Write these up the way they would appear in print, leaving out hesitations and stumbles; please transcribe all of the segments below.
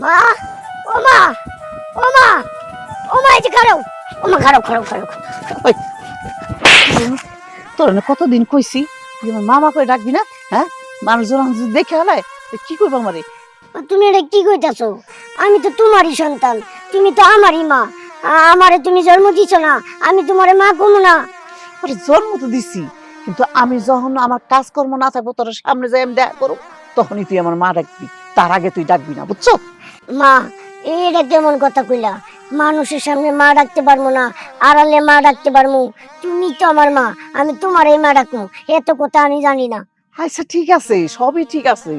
মা, ও মা, ও মা, ও মা, এই যে খাড়াও, ও মা, খাড়াও খাড়াও খাড়াও। ওই তোর না কতদিন কইছি যে আমার মামা কই ডাকবি না, হ্যাঁ? মানুষজন যদি দেখে হলায় কি করবো আমারে? তুমি এটা কি কইতাছো? আমি তো তোমারই সন্তান, তুমি তো আমারই মা। আমারে তুমি জন্ম দিছো না, আমি তোমারে মা কমু না? আরে জন্ম তো দিছি, কিন্তু আমি যখন আমার কাজকর্ম না থাকবো তোর সামনে যাই আমি দেখা করো, তখনই তুই আমার মা ডাকবি, তার আগে তুই ডাকবি না, বুঝছো? মা, এটা কেমন কথা কইলা? মানুষের সামনে মা ডাকতে পারবো না, আড়ালে মা ডাকতে পারবো। তুমি তো আমার মা, আমি তোমারই মা ডাকবো, এত কথা আমি জানি না। আচ্ছা ঠিক আছে, সবই ঠিক আছে,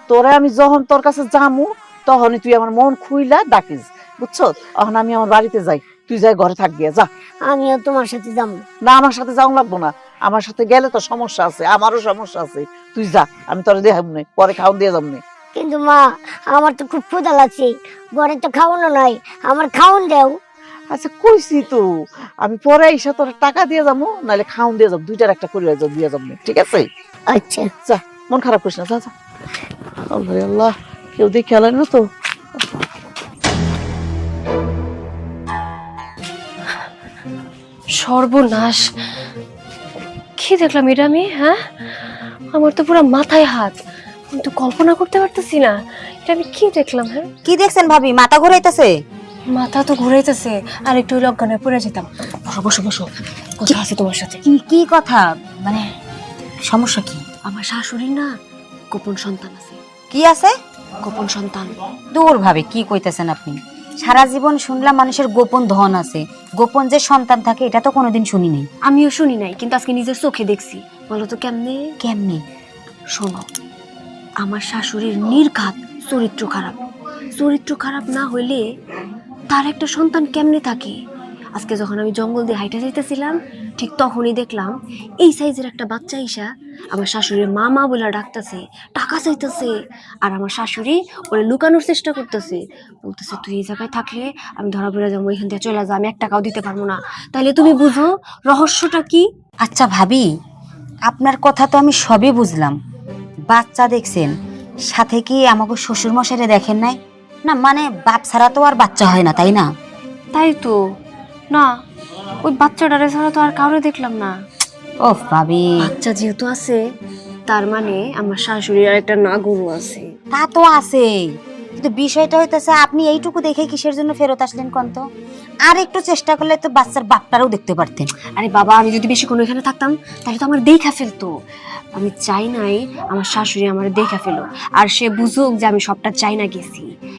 তোরা আমি যখন তোর কাছে যামু তখনই তুই আমার মন খুইলা ডাকিস, বুঝছো? এখন আমি আমার বাড়িতে যাই, তুই যাই ঘরে থাকবি, যা। আমিও তোমার সাথে যাবো। না, আমার সাথে যাও লাগবো না, আমার সাথে গেলে তো সমস্যা আছে, আমারও সমস্যা আছে, তুই যা, আমি তোরা দেখাব না, পরে খাওয়ান দিয়ে যাবো না। কিন্তু মা, আমার তো খুব ক্ষুধা লাগছে, ঘরে তো খাওয়ানো নাই, আমার খাওন দেও। আচ্ছা কইছি তো, আমি পরে এসে তোর টাকা দিয়ে যাবো, নাহলে খাওন দিয়ে যাবো, দুইটার একটা করে দিয়ে যাবো, ঠিক আছে? আচ্ছা। যা, মন খারাপ করিস না, যা যা। আল্লাহ আল্লাহ, কেউ দেখে আলাই না তো। সর্বনাশ, কি দেখলাম এটা আমি? হ্যাঁ, আমার তো পুরো মাথায় হাত, আমি তো কল্পনা করতে পারতেছি না এটা আমি কি দেখলাম। হ্যাঁ, কি দেখছেন ভাবি? মাথা ঘুরাইতেছে? মাথা তো ঘুরাইতেছে, আর একটু অজ্ঞানে পড়ে যেতাম। বসো বসো বসো, কথা আছে তোমার সাথে। কি কি কথা? মানে সমস্যা কি? আমার শাশুড়ি না গোপন সন্তান আছে। কি আছে? গোপন সন্তান। দূর ভাবে কি কইতেছেন আপনি? সারা জীবন শুনলাম মানুষের গোপন ধন আছে, গোপন যে সন্তান থাকে এটা তো কোনোদিন শুনি নাই। আমিও শুনি নাই, কিন্তু আজকে নিজের চোখে দেখছি। বলো তো কেমনে? কেমনে? শোনো, আমার শাশুড়ির নির্ঘাত চরিত্র খারাপ। চরিত্র খারাপ না হইলে তার একটা সন্তান কেমনে থাকে? আজকে যখন আমি জঙ্গল দিয়ে হাইটা যাইতেছিলাম, ঠিক তখনই দেখলাম এই সাইজের একটা বাচ্চা ইসা আমার শাশুড়ির মামা বলে ডাকতেছে, টাকা চাইতেছে। আর আমার শাশুড়ি ওরে লুকানোর চেষ্টা করতেছে, বলতেছে তুই এই জায়গায় থাকলে আমি ধরা পড়ে যাবো, এখান থেকে চলে যা, আমি 1 টাকাও দিতে পারবো না। তাইলে তুমি বুঝো রহস্যটা কি। আচ্ছা ভাবি, আপনার কথা তো আমি সবই বুঝলাম, বাচ্চা দেখছেন, সাথে কি আমাকে শ্বশুর মশাইরে দেখেন নাই? না মানে বাপ ছাড়া তো আর বাচ্চা হয় না, তাই না? তাই তো না, ওই বাচ্চাটারে ছাড়া তো আর কাউরে দেখলাম না। ওহ ভাবি, বাচ্চা যেহেতু আছে, তার মানে আমার শাশুড়ির আর একটা নাগরু আছে। তা তো আছেই, কিন্তু বিষয়টা হইতেছে আপনি এইটুকু দেখে কিসের জন্য ফেরত আসলেন কোন তো? আর একটু চেষ্টা করলে তো বাচ্চার বাপটারও দেখতে পারতেন। আরে বাবা, আমি যদি বেশিক্ষণ এখানে থাকতাম তাহলে তো আমার দেখা ফেলতো। আমি চাই নাই আমার শাশুড়ি আমার দেখা ফেলো, আর সে বুঝুক যে আমি সবটা চাই না গেছি।